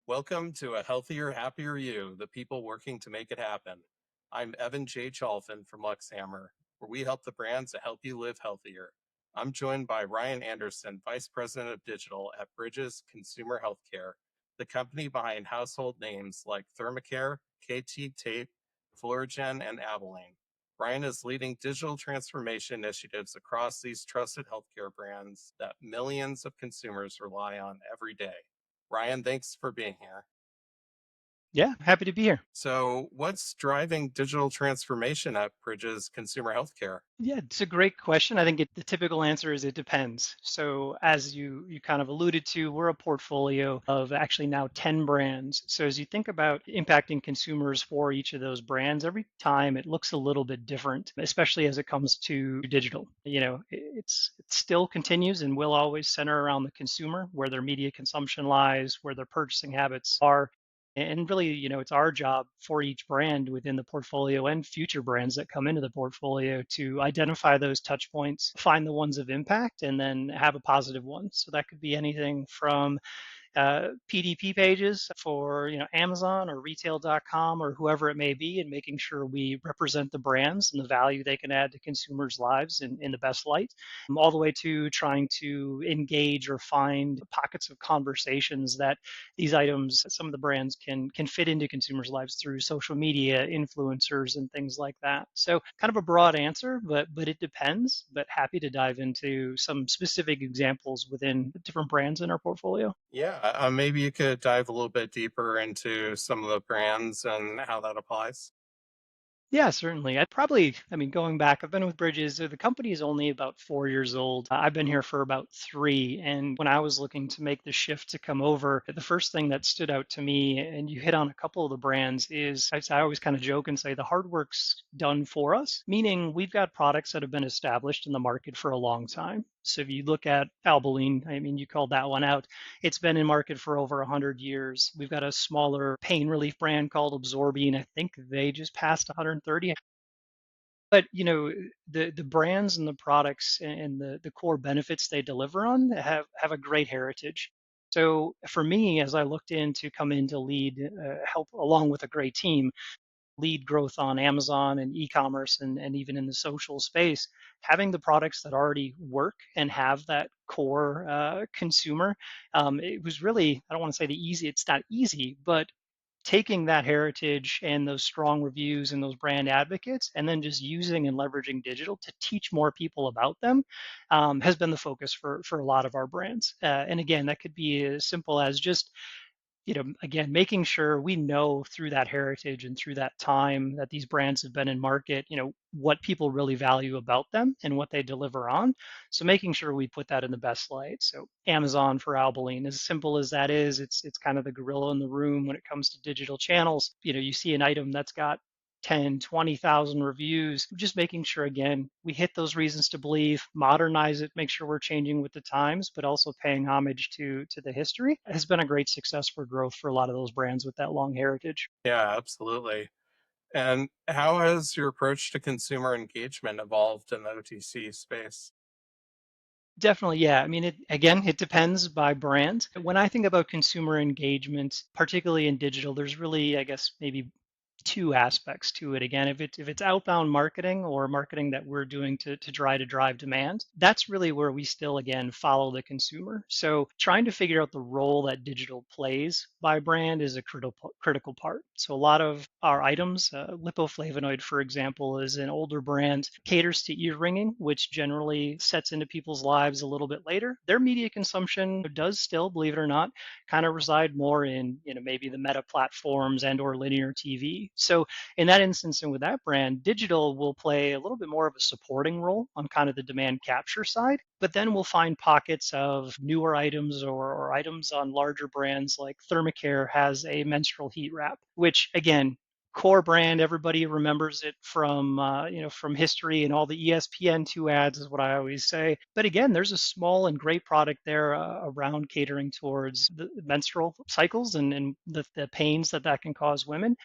Welcome to A Healthier, Happier You, the people working to make it happen. I'm Evan J. Cholfin from Luxhammer, where we help the brands that help you live healthier. I'm joined by Ryan Anderson, Vice President of Digital at Bridges Consumer Healthcare, the company behind household names like Thermacare, KT Tape, Florigen, and Abilene. Ryan is leading digital transformation initiatives across these trusted healthcare brands that millions of consumers rely on every day. Ryan, thanks for being here. Yeah, happy to be here. So, what's driving digital transformation at Bridges Consumer Healthcare? Yeah, it's a great question. I think the typical answer is it depends. So as you kind of alluded to, we're a portfolio of actually now 10 brands. So as you think about impacting consumers for each of those brands, every time it looks a little bit different, especially as it comes to digital. It still continues and will always center around the consumer, where their media consumption lies, where their purchasing habits are. And really, it's our job for each brand within the portfolio and future brands that come into the portfolio to identify those touch points, find the ones of impact, and then have a positive one. So that could be anything from PDP pages for Amazon or retail.com or whoever it may be, and making sure we represent the brands and the value they can add to consumers' lives in the best light, all the way to trying to engage or find pockets of conversations that these items, some of the brands can fit into consumers' lives through social media, influencers, and things like that. So kind of a broad answer, but it depends. But happy to dive into some specific examples within different brands in our portfolio. Yeah, maybe you could dive a little bit deeper into some of the brands and how that applies. Yeah, certainly. Going back, I've been with Bridges. The company is only about 4 years old. I've been here for about three. And when I was looking to make the shift to come over, the first thing that stood out to me, and you hit on a couple of the brands, is I always kind of joke and say the hard work's done for us, meaning we've got products that have been established in the market for a long time. So if you look at Albaline, you called that one out. It's been in market for over 100 years. We've got a smaller pain relief brand called Absorbine. I think they just passed 130. But the brands and the products and the core benefits they deliver on have a great heritage. So for me, as I looked in to come in to lead, help along with a great team, lead growth on Amazon and e-commerce and even in the social space, having the products that already work and have that core consumer, it was really, I don't want to say it's not easy, but taking that heritage and those strong reviews and those brand advocates and then just using and leveraging digital to teach more people about them has been the focus for a lot of our brands. And again, that could be as simple as just again, making sure we know through that heritage and through that time that these brands have been in market, what people really value about them and what they deliver on. So making sure we put that in the best light. So Amazon for Albaline, as simple as that is, it's kind of the gorilla in the room when it comes to digital channels. You see an item that's got 10, 20,000 reviews, just making sure, again, we hit those reasons to believe, modernize it, make sure we're changing with the times, but also paying homage to the history has been a great success for growth for a lot of those brands with that long heritage. Yeah, absolutely. And how has your approach to consumer engagement evolved in the OTC space? Definitely, yeah. It depends by brand. When I think about consumer engagement, particularly in digital, there's really, I guess, maybe two aspects to it. Again, if it's outbound marketing or marketing that we're doing to try to drive demand, that's really where we still again follow the consumer. So trying to figure out the role that digital plays by brand is a critical part. So a lot of our items, lipoflavonoid, for example, is an older brand, caters to ear ringing, which generally sets into people's lives a little bit later. Their media consumption does still, believe it or not, kind of reside more in maybe the meta platforms and or linear TV. So in that instance and with that brand, digital will play a little bit more of a supporting role on kind of the demand capture side, but then we'll find pockets of newer items or items on larger brands like Thermacare has a menstrual heat wrap, which again, core brand, everybody remembers it from history and all the ESPN2 ads is what I always say. But again, there's a small and great product there around catering towards the menstrual cycles and the pains that can cause women.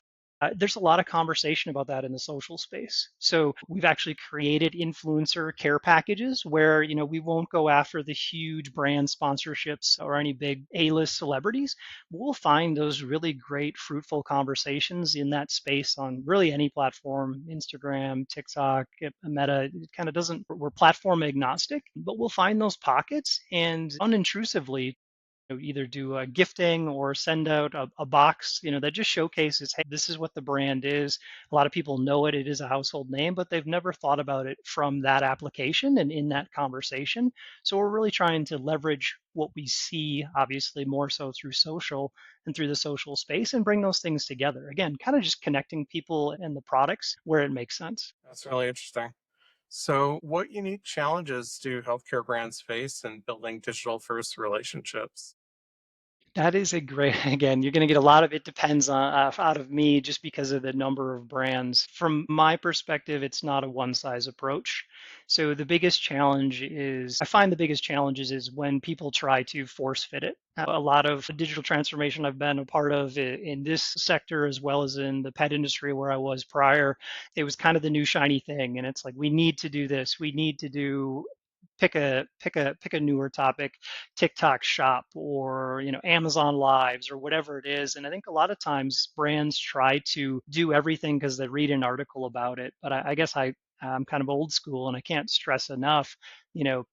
There's a lot of conversation about that in the social space. So we've actually created influencer care packages where, we won't go after the huge brand sponsorships or any big A-list celebrities. We'll find those really great, fruitful conversations in that space on really any platform, Instagram, TikTok, Meta. It kind of doesn't, we're platform agnostic, but we'll find those pockets and unintrusively either do a gifting or send out a box, that just showcases, hey, this is what the brand is. A lot of people know it. It is a household name, but they've never thought about it from that application and in that conversation. So we're really trying to leverage what we see, obviously more so through social and through the social space, and bring those things together. Again, kind of just connecting people and the products where it makes sense. That's really interesting. So, what unique challenges do healthcare brands face in building digital first relationships? That is a great, again, you're going to get a lot of it depends on out of me just because of the number of brands. From my perspective, it's not a one size approach. So the biggest challenge is, I find the biggest challenges is when people try to force fit it. A lot of digital transformation I've been a part of in this sector as well as in the pet industry where I was prior, it was kind of the new shiny thing. And it's like, we need to do this. We need to do pick a newer topic, TikTok shop or Amazon lives or whatever it is. And I think a lot of times brands try to do everything because they read an article about it. But I guess I'm kind of old school and I can't stress enough,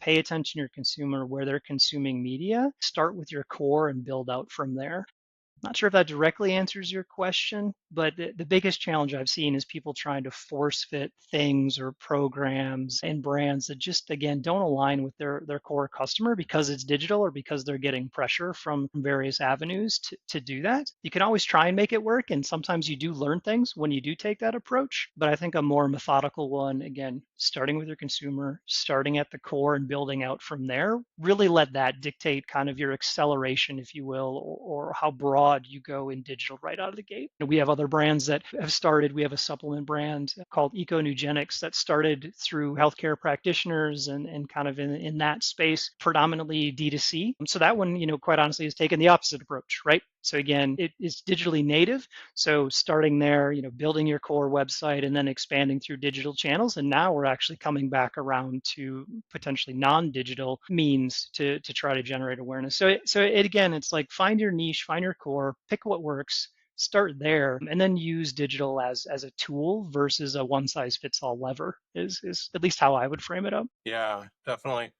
pay attention to your consumer where they're consuming media, start with your core and build out from there. Not sure if that directly answers your question, but the biggest challenge I've seen is people trying to force fit things or programs and brands that just, again, don't align with their core customer because it's digital or because they're getting pressure from various avenues to do that. You can always try and make it work. And sometimes you do learn things when you do take that approach. But I think a more methodical one, again, starting with your consumer, starting at the core and building out from there, really let that dictate kind of your acceleration, if you will, or how broad you go in digital right out of the gate. We have other brands that have started. We have a supplement brand called EcoNugenics that started through healthcare practitioners and kind of in that space, predominantly D2C. So that one, quite honestly, has taken the opposite approach, right? So again, it is digitally native. So starting there, building your core website and then expanding through digital channels. And now we're actually coming back around to potentially non-digital means to try to generate awareness. Again, it's like find your niche, find your core, pick what works, start there, and then use digital as a tool versus a one size fits all lever is at least how I would frame it up. Yeah, definitely.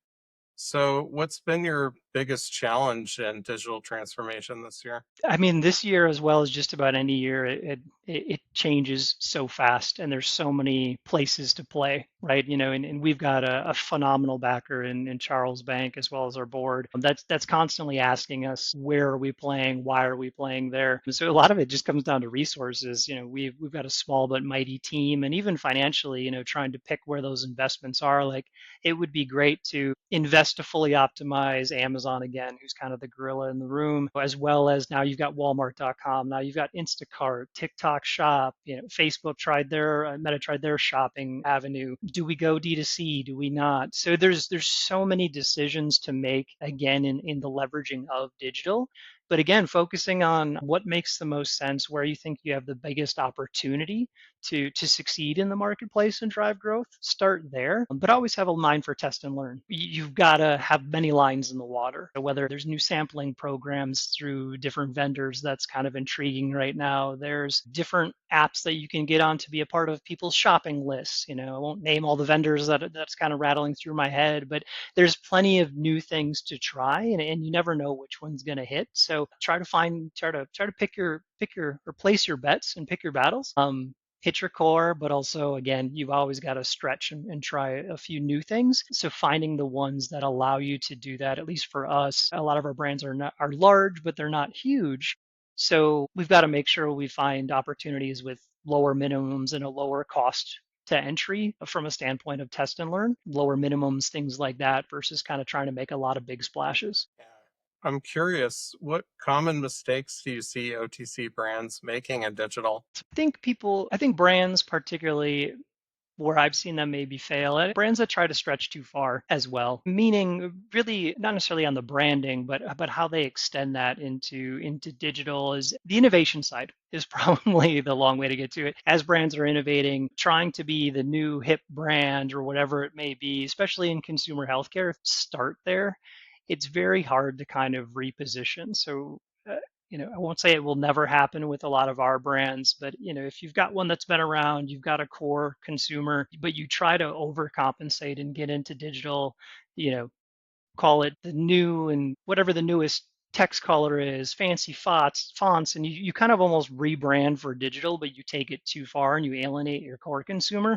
So, what's been your biggest challenge in digital transformation this year? I mean, this year as well as just about any year, it changes so fast, and there's so many places to play, right? And we've got a phenomenal backer in Charles Bank as well as our board. That's constantly asking us where are we playing, why are we playing there. And so a lot of it just comes down to resources. We've got a small but mighty team, and even financially, trying to pick where those investments are. Like it would be great to invest to fully optimize Amazon again, who's kind of the gorilla in the room, as well as now you've got Walmart.com, now you've got Instacart, TikTok Shop, Facebook tried Meta tried their shopping avenue. Do we go D2C? Do we not? So there's so many decisions to make again in the leveraging of digital. But again, focusing on what makes the most sense, where you think you have the biggest opportunity to succeed in the marketplace and drive growth, start there. But always have a mind for test and learn. You've got to have many lines in the water. Whether there's new sampling programs through different vendors, that's kind of intriguing right now. There's different apps that you can get on to be a part of people's shopping lists. I won't name all the vendors that's kind of rattling through my head, but there's plenty of new things to try, and you never know which one's going to hit. So try to pick your or place your bets and pick your battles. Hit your core, but also, again, you've always got to stretch and try a few new things. So finding the ones that allow you to do that, at least for us, a lot of our brands are large, but they're not huge. So we've got to make sure we find opportunities with lower minimums and a lower cost to entry from a standpoint of test and learn, lower minimums, things like that, versus kind of trying to make a lot of big splashes. Yeah. I'm curious, what common mistakes do you see OTC brands making in digital? I think brands particularly where I've seen them maybe fail, and brands that try to stretch too far as well. Meaning, really, not necessarily on the branding, but how they extend that into digital is the innovation side is probably the long way to get to it. As brands are innovating, trying to be the new hip brand or whatever it may be, especially in consumer healthcare, start there. It's very hard to kind of reposition. So I won't say it will never happen with a lot of our brands, but if you've got one that's been around, you've got a core consumer, but you try to overcompensate and get into digital, you know, call it the new and whatever the newest text color is, fancy fonts, and you kind of almost rebrand for digital, but you take it too far and you alienate your core consumer.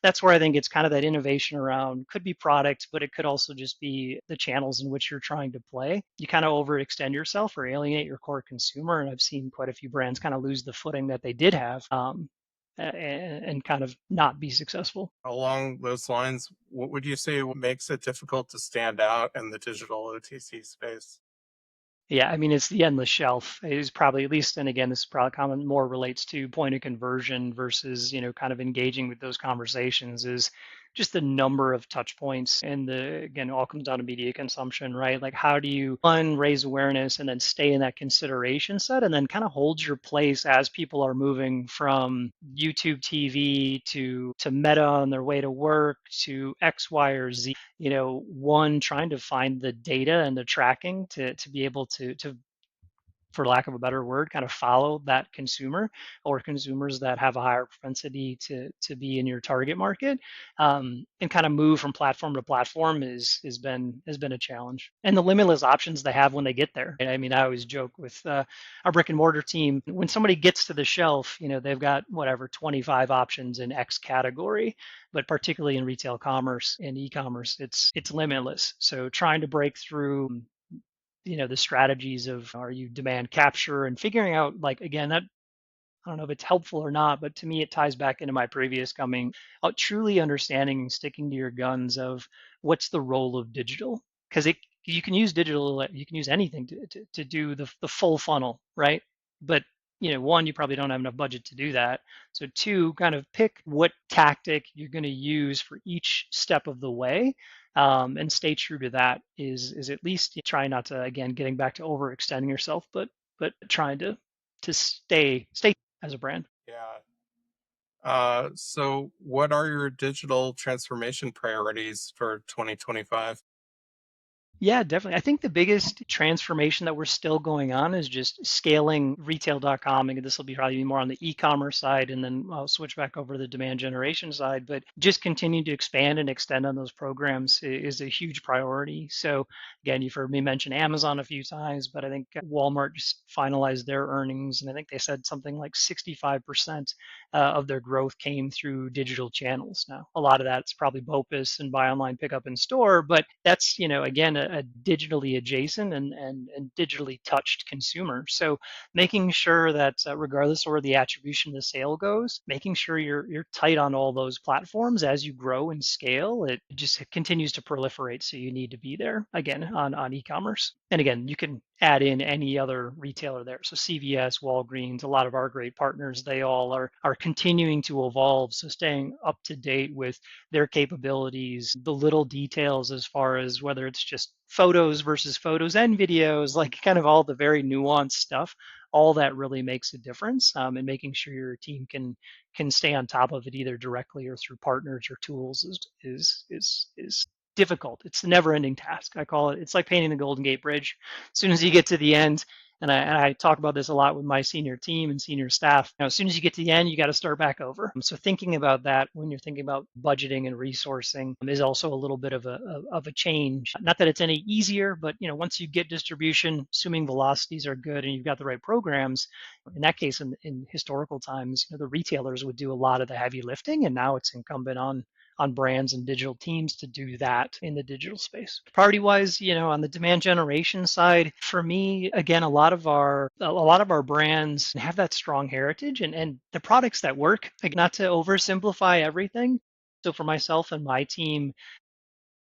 That's where I think it's kind of that innovation around could be product, but it could also just be the channels in which you're trying to play. You kind of overextend yourself or alienate your core consumer, and I've seen quite a few brands kind of lose the footing that they did have. And kind of not be successful. Along those lines, what would you say makes it difficult to stand out in the digital OTC space? Yeah, I mean, it's the endless shelf is probably at least, and again, this is probably common, more relates to point of conversion versus, kind of engaging with those conversations is just the number of touch points and again, it all comes down to media consumption, right? Like how do you, one, raise awareness and then stay in that consideration set and then kind of hold your place as people are moving from YouTube TV to Meta on their way to work to X, Y, or Z. One, trying to find the data and the tracking to be able to for lack of a better word, kind of follow that consumer or consumers that have a higher propensity to be in your target market, and kind of move from platform to platform has been a challenge. And the limitless options they have when they get there. I mean, I always joke with our brick and mortar team when somebody gets to the shelf, they've got whatever 25 options in X category, but particularly in retail commerce and e-commerce, it's limitless. So trying to break through the strategies of are you demand capture and figuring out like again that I don't know if it's helpful or not, but to me it ties back into my previous coming out truly understanding and sticking to your guns of what's the role of digital because it you can use digital you can use anything to do the full funnel, right? But one, you probably don't have enough budget to do that. So two, kind of pick what tactic you're going to use for each step of the way, and stay true to that is at least try not to again getting back to overextending yourself, but trying to stay as a brand. Yeah. So what are your digital transformation priorities for 2025? Yeah, definitely. I think the biggest transformation that we're still going on is just scaling retail.com. And this will be probably more on the e-commerce side, and then I'll switch back over to the demand generation side. But just continue to expand and extend on those programs is a huge priority. So again, you've heard me mention Amazon a few times, but I think Walmart just finalized their earnings, and I think they said something like 65% of their growth came through digital channels. Now, a lot of that's probably BOPIS and buy online, pick up in store, but that's again a digitally adjacent and digitally touched consumer. So making sure that regardless of where the attribution of the sale goes, making sure you're tight on all those platforms as you grow and scale. It just continues to proliferate, so you need to be there again on e-commerce. And again, you can add in any other retailer there. So CVS, Walgreens, a lot of our great partners, they all are continuing to evolve. So staying up to date with their capabilities, the little details as far as whether it's just photos versus photos and videos, like kind of all the very nuanced stuff, all that really makes a difference. And making sure your team can stay on top of it either directly or through partners or tools is difficult. It's a never-ending task. I call it. It's like painting the Golden Gate Bridge. As soon as you get to the end, and I talk about this a lot with my senior team and senior staff. As soon as you get to the end, you got to start back over. So thinking about that when you're thinking about budgeting and resourcing is also a little bit of a change. Not that it's any easier, but once you get distribution, assuming velocities are good and you've got the right programs, in that case, in historical times, the retailers would do a lot of the heavy lifting, and now it's incumbent on brands and digital teams to do that in the digital space. Priority wise, on the demand generation side, for me, again, a lot of our brands have that strong heritage and the products that work, like not to oversimplify everything. So for myself and my team,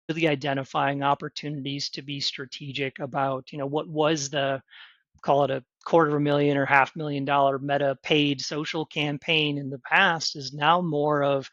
really identifying opportunities to be strategic about, what was the call it a $250,000 or $500,000 Meta paid social campaign in the past is now more of,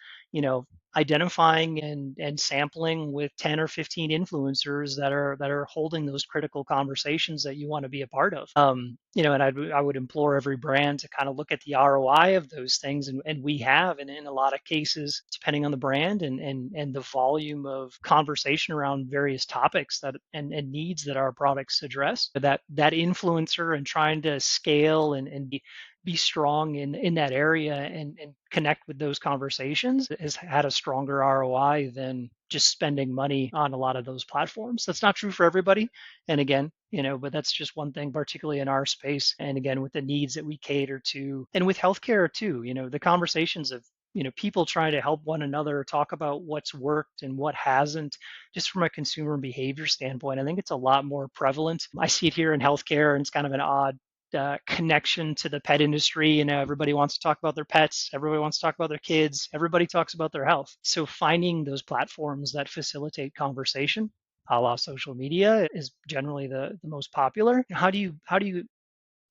identifying and sampling with 10 or 15 influencers that are holding those critical conversations that you want to be a part of. And I would implore every brand to kind of look at the ROI of those things, and we have, and in a lot of cases, depending on the brand and the volume of conversation around various topics and needs that our products address, that influencer and trying to scale and be strong in that area and connect with those conversations has had a stronger ROI than just spending money on a lot of those platforms. That's not true for everybody. And again, but that's just one thing, particularly in our space. And again, with the needs that we cater to, and with healthcare too, the conversations of people trying to help one another talk about what's worked and what hasn't, just from a consumer behavior standpoint. I think it's a lot more prevalent. I see it here in healthcare, and it's kind of an odd connection to the pet industry. Everybody wants to talk about their pets. Everybody wants to talk about their kids. Everybody talks about their health. So finding those platforms that facilitate conversation, a la social media, is generally the most popular. How do you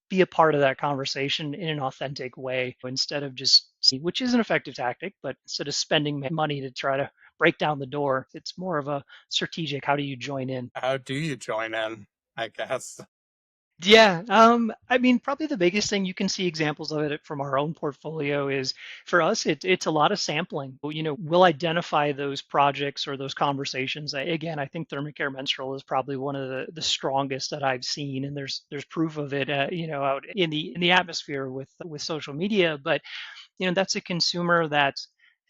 be a part of that conversation in an authentic way instead of just, which is an effective tactic, but instead of spending money to try to break down the door, it's more of a strategic. How do you join in? How do you join in? I guess. Yeah, I mean, probably the biggest thing you can see examples of it from our own portfolio is for us, it's a lot of sampling. We'll identify those projects or those conversations. Again, I think Thermacare Menstrual is probably one of the strongest that I've seen, and there's proof of it, out in the atmosphere with social media. But that's a consumer that,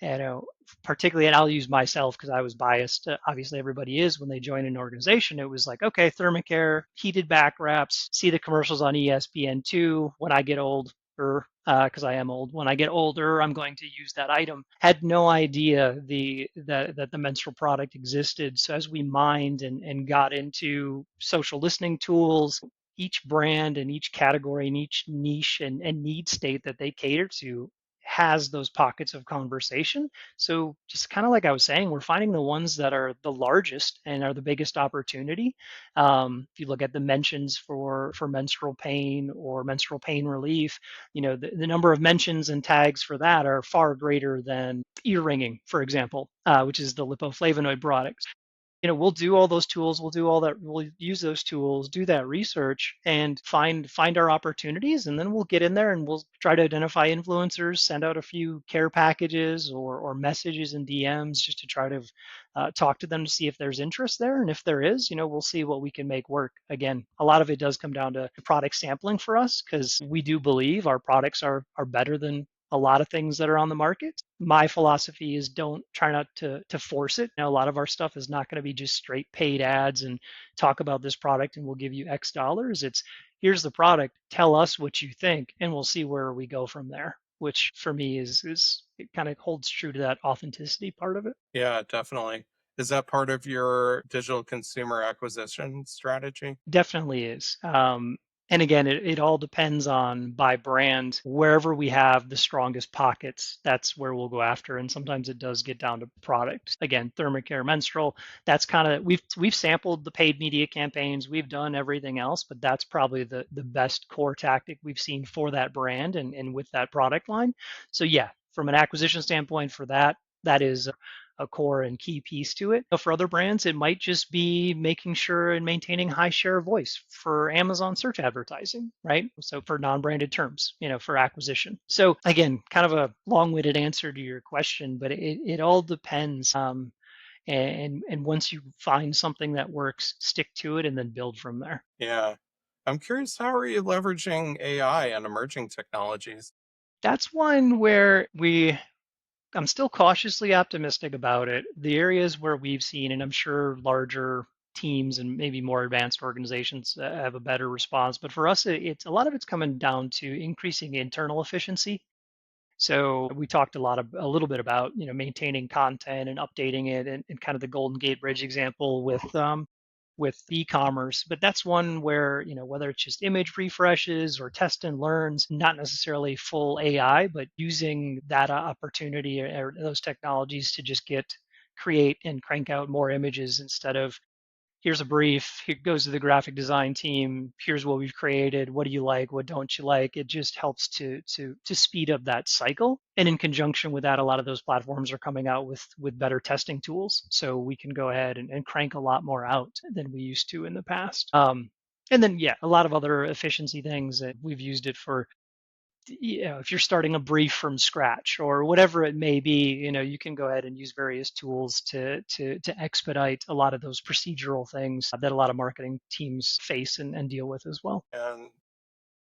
you know, particularly, and I'll use myself because I was biased. Obviously, everybody is when they join an organization. It was like, okay, Thermacare, heated back wraps, see the commercials on ESPN2 when I get old, or because I am old. When I get older, I'm going to use that item. Had no idea that the menstrual product existed. So as we mined and got into social listening tools, each brand and each category and each niche and need state that they cater to has those pockets of conversation. So just kind of like I was saying, we're finding the ones that are the largest and are the biggest opportunity. If you look at the mentions for menstrual pain or menstrual pain relief, the number of mentions and tags for that are far greater than ear ringing, for example, which is the lipoflavonoid product. We'll do all those tools, we'll do all that, we'll use those tools, do that research and find our opportunities, and then we'll get in there and we'll try to identify influencers, send out a few care packages or messages and DMs just to try to talk to them to see if there's interest there. And if there is, we'll see what we can make work. Again, a lot of it does come down to product sampling for us, because we do believe our products are better than a lot of things that are on the market. My philosophy is don't try not to force it. A lot of our stuff is not going to be just straight paid ads and talk about this product and we'll give you X dollars. It's, here's the product, tell us what you think, and we'll see where we go from there. Which for me is it kind of holds true to that authenticity part of it. Yeah, definitely. Is that part of your digital consumer acquisition strategy? Definitely is. And again, it all depends on by brand. Wherever we have the strongest pockets, that's where we'll go after. And sometimes it does get down to product. Again, Thermacare Menstrual, that's kind of, we've sampled the paid media campaigns, we've done everything else, but that's probably the best core tactic we've seen for that brand and with that product line. So yeah, from an acquisition standpoint for that, that is a core and key piece to it. For other brands, it might just be making sure and maintaining high share of voice for Amazon search advertising, right? So for non-branded terms, for acquisition. So again, kind of a long-winded answer to your question, but it all depends. And once you find something that works, stick to it and then build from there. Yeah. I'm curious, how are you leveraging AI and emerging technologies? That's one where I'm still cautiously optimistic about it. The areas where we've seen, and I'm sure larger teams and maybe more advanced organizations have a better response, but for us, it's a lot of it's coming down to increasing internal efficiency. So we talked a little bit about maintaining content and updating it, and kind of the Golden Gate Bridge example with e-commerce. But that's one where whether it's just image refreshes or test and learns, not necessarily full AI, but using that opportunity or those technologies to just create and crank out more images instead of here's a brief, it goes to the graphic design team, here's what we've created, what do you like, what don't you like. It just helps to speed up that cycle. And in conjunction with that, a lot of those platforms are coming out with better testing tools, so we can go ahead and crank a lot more out than we used to in the past. And then, yeah, a lot of other efficiency things that we've used it for. If you're starting a brief from scratch or whatever it may be, you can go ahead and use various tools to expedite a lot of those procedural things that a lot of marketing teams face and deal with as well. And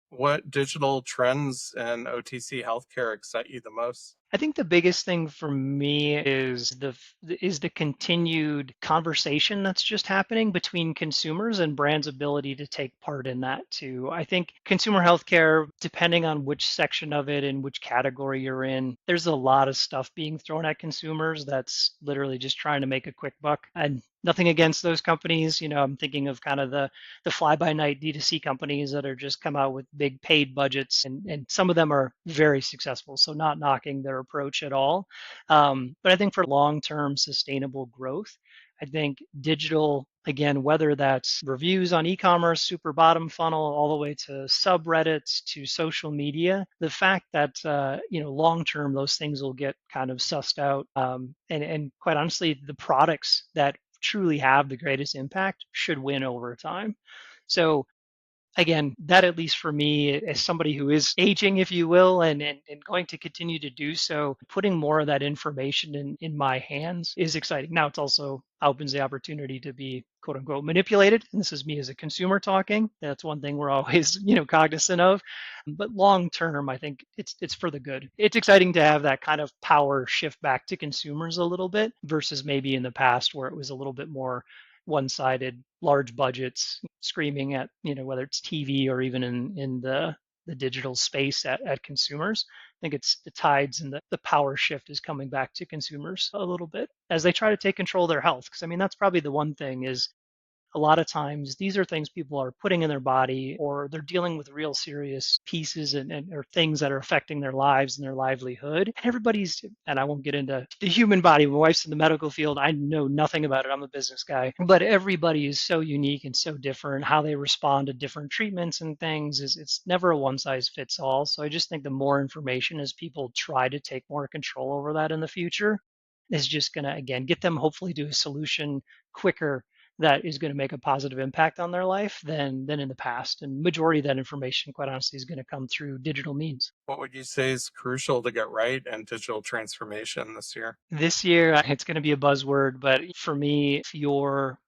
what digital trends in OTC healthcare excite you the most? I think the biggest thing for me is the continued conversation that's just happening between consumers and brands' ability to take part in that too. I think consumer healthcare, depending on which section of it and which category you're in, there's a lot of stuff being thrown at consumers that's literally just trying to make a quick buck. And nothing against those companies. I'm thinking of kind of the fly by night D2C companies that are just come out with big paid budgets, and some of them are very successful. So not knocking their approach at all. But I think for long term sustainable growth, I think digital, again, whether that's reviews on e-commerce, super bottom funnel, all the way to subreddits to social media, the fact that long term those things will get kind of sussed out, and quite honestly, the products that truly have the greatest impact should win over time. So again, that at least for me, as somebody who is aging, if you will, and going to continue to do so, putting more of that information in my hands is exciting. Now, it's also opens the opportunity to be quote unquote manipulated. And this is me as a consumer talking. That's one thing we're always, cognizant of. But long term, I think it's for the good. It's exciting to have that kind of power shift back to consumers a little bit versus maybe in the past where it was a little bit more one-sided, large budgets screaming at whether it's TV or even in the digital space at consumers. I think it's the tides and the power shift is coming back to consumers a little bit as they try to take control of their health. Because I mean that's probably the one thing is a lot of times these are things people are putting in their body or they're dealing with real serious pieces and or things that are affecting their lives and their livelihood. And everybody's, and I won't get into the human body. My wife's in the medical field. I know nothing about it. I'm a business guy. But everybody is so unique and so different. How they respond to different treatments and things is it's never a one size fits all. So I just think the more information as people try to take more control over that in the future is just going to, again, get them hopefully to a solution quicker that is going to make a positive impact on their life than in the past. And majority of that information, quite honestly, is going to come through digital means. What would you say is crucial to get right in digital transformation this year? This year, it's going to be a buzzword, but for me, if you're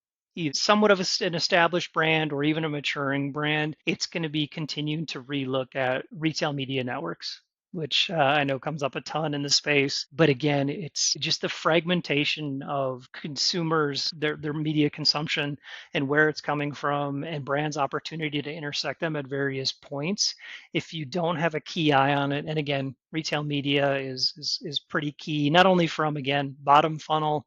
somewhat of an established brand or even a maturing brand, it's going to be continuing to relook at retail media networks, which I know comes up a ton in the space. But again, it's just the fragmentation of consumers, their media consumption and where it's coming from, and brands' opportunity to intersect them at various points. If you don't have a key eye on it, and again, retail media is pretty key, not only from again bottom funnel,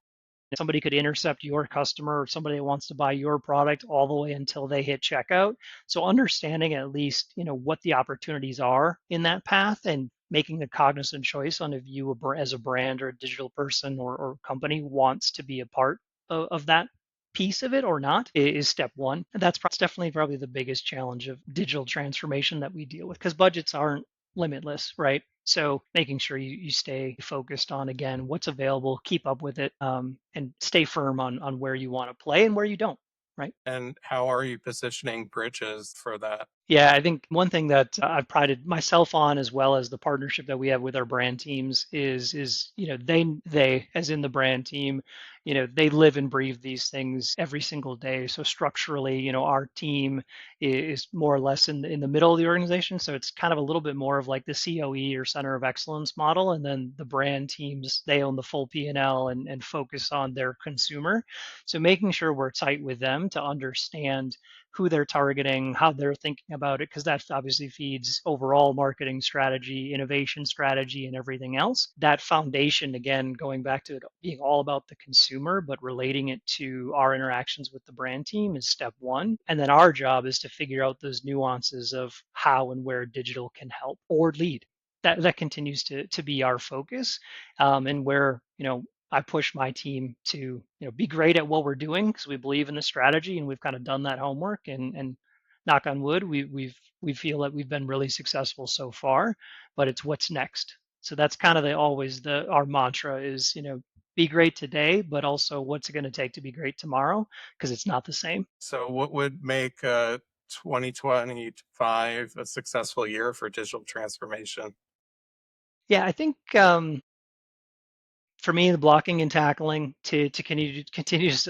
somebody could intercept your customer or somebody that wants to buy your product all the way until they hit checkout. So understanding at least, what the opportunities are in that path and making a cognizant choice on if you as a brand or a digital person or company wants to be a part of that piece of it or not is step one. And that's definitely probably the biggest challenge of digital transformation that we deal with because budgets aren't limitless, right? So making sure you stay focused on again what's available, keep up with it, and stay firm on where you want to play and where you don't, right? And how are you positioning bridges for that? Yeah, I think one thing that I've prided myself on, as well as the partnership that we have with our brand teams, is they as in the brand team, they live and breathe these things every single day. So structurally, our team is more or less in the middle of the organization. So it's kind of a little bit more of like the COE or Center of Excellence model, and then the brand teams they own the full P&L and focus on their consumer. So making sure we're tight with them to understand who they're targeting, how they're thinking about it, because that obviously feeds overall marketing strategy, innovation strategy, and everything else. That foundation, again, going back to it being all about the consumer, but relating it to our interactions with the brand team is step one. And then our job is to figure out those nuances of how and where digital can help or lead. That continues to be our focus, and where I push my team to, be great at what we're doing because we believe in the strategy and we've kind of done that homework, and knock on wood, we feel that we've been really successful so far, but it's what's next. So that's kind of always our mantra is, be great today, but also what's it going to take to be great tomorrow, because it's not the same. So, what would make 2025 a successful year for digital transformation? Yeah, I think for me, the blocking and tackling to continue.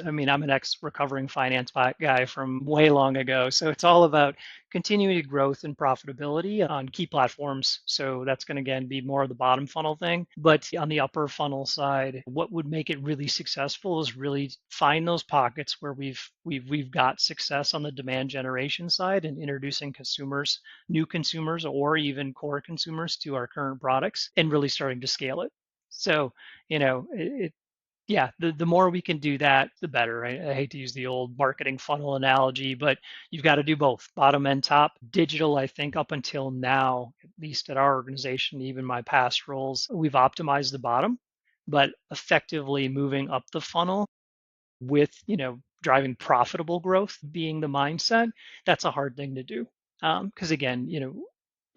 I mean, I'm an ex recovering finance guy from way long ago, so it's all about continuing growth and profitability on key platforms. So that's going to again be more of the bottom funnel thing. But on the upper funnel side, what would make it really successful is really find those pockets where we've got success on the demand generation side and introducing consumers, new consumers, or even core consumers to our current products, and really starting to scale it. So, yeah, the more we can do that, the better. I hate to use the old marketing funnel analogy, but you've got to do both, bottom and top. Digital, I think up until now, at least at our organization, even my past roles, we've optimized the bottom, but effectively moving up the funnel with, driving profitable growth being the mindset, that's a hard thing to do. Because again,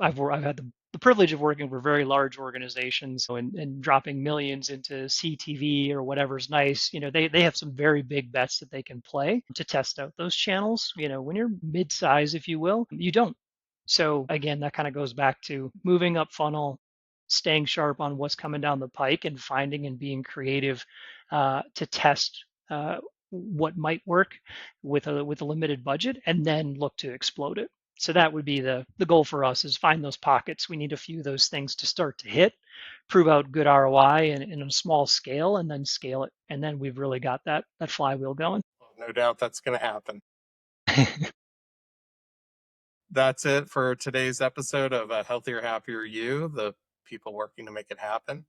I've had the privilege of working for very large organizations, and dropping millions into CTV or whatever's nice. They have some very big bets that they can play to test out those channels. When you're mid-size, if you will, you don't. So again, that kind of goes back to moving up funnel, staying sharp on what's coming down the pike, and finding and being creative to test what might work with a limited budget, and then look to explode it. So that would be the goal for us, is find those pockets. We need a few of those things to start to hit, prove out good ROI in a small scale, and then scale it. And then we've really got that flywheel going. No doubt that's going to happen. That's it for today's episode of A Healthier, Happier You, the people working to make it happen.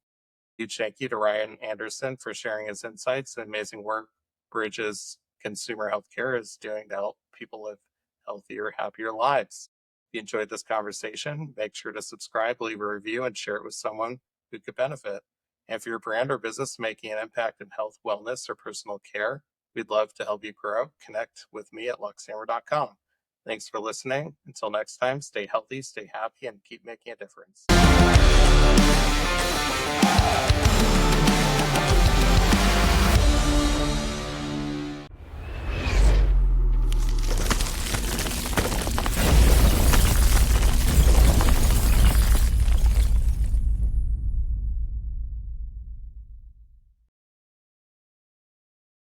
Huge thank you to Ryan Anderson for sharing his insights and amazing work Bridges Consumer Healthcare is doing to help people live healthier, happier lives. If you enjoyed this conversation, make sure to subscribe, leave a review, and share it with someone who could benefit. And if your brand or business making an impact in health, wellness, or personal care, we'd love to help you grow. Connect with me at luxhammer.com. Thanks for listening. Until next time, stay healthy, stay happy, and keep making a difference.